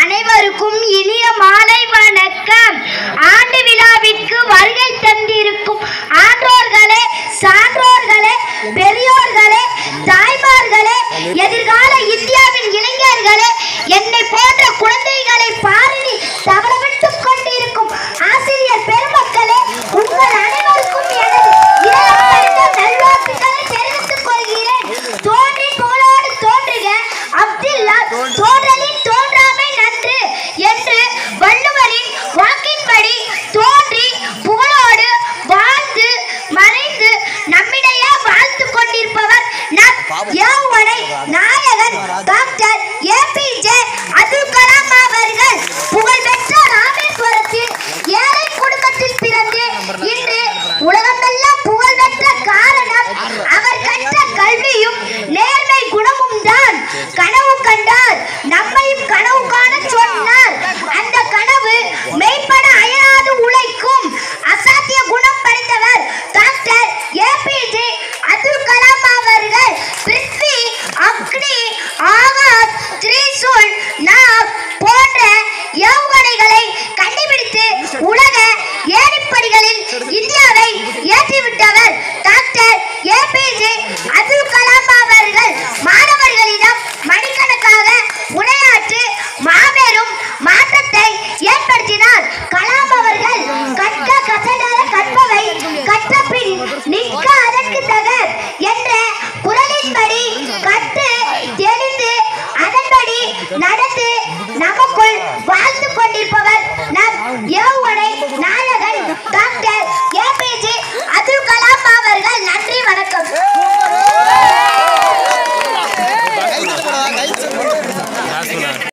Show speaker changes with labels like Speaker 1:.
Speaker 1: அனைவருக்கும் இனிய மாலை வணக்கம். ஆண்டு விழாவிற்கு வருகை தந்திருக்கும் ஆன்றோர்களே, சான்றோர்களே, பெரியோர்களே, தாய்மார்களே, எதிர்கால இந்தியாவின் இளைஞர்களே, என்னை போன்ற குழந்தைகளை பாரணி தவறவிட்டுக் கொண்டிருக்கும் ஆசிரியர் பெருமக்களே, உங்கள் அனைவருக்கும் எனது நல்வாழ்த்துக்களை தெரிவித்துக் கொள்கிறேன். தோன்றி புகழோடு தோன்றுக அப்துல்லா, தோன்றலின் தோன்றாமை நன்று என்று வள்ளுவரின் வாக்கின்படி தோன்றி புகழோடு வாழ்ந்து மறைந்து நம்மிடையே வாழ்த்து கொண்டிருப்பவர் நம் யௌவனை நாயகன் டாக்டர் ஏபிஜே அப்துல் கலாம் அவர்கள். புகழ்பெற்ற ராமேஸ்வரத்தில் ஏழை குடும்பத்தில் பிறந்து இன்று உலகமெல்லாம் புகழ்பெற்ற காரணம் அவர் கற்ற கல்வியும் நேர்மை குணமும் தான். கனவு கண்டார், நம்மையும் கனவு காண சொன்னார். அந்த கனவு மெய்ப்பட அயராது உழைக்கும் அசாத்திய குணம் படைத்தவர் டாக்டர் ஏபிஜே அப்துல் கலாம் அவர்கள். பிருத்வி, அக்னி, ஆகாஷ், திரிசூல், நாக் போன்ற ஏவுகணைகளை கண்டுபிடித்து உலக ஏணிப்படிகளில் இந்தியாவை ஏற்றிவிட்டவர் டாக்டர் ஏபிஜே அப்துல் கலாம் அவர்கள். மாணவர்களிடம் மணிக்கணக்காக உரையாற்றி மாபெரும் மாற்றத்தை ஏற்படுத்தினார் கலாம் அவர்கள். கற்க கசடர கற்பவை கற்ற பின் நிற்க அதற்கு தகர் என்ற குரலின்படி கற்று தெளிந்து அதன்படி நடந்து நமக்குள் வாழ்ந்து கொண்டிருப்பவர் நம் யௌவனை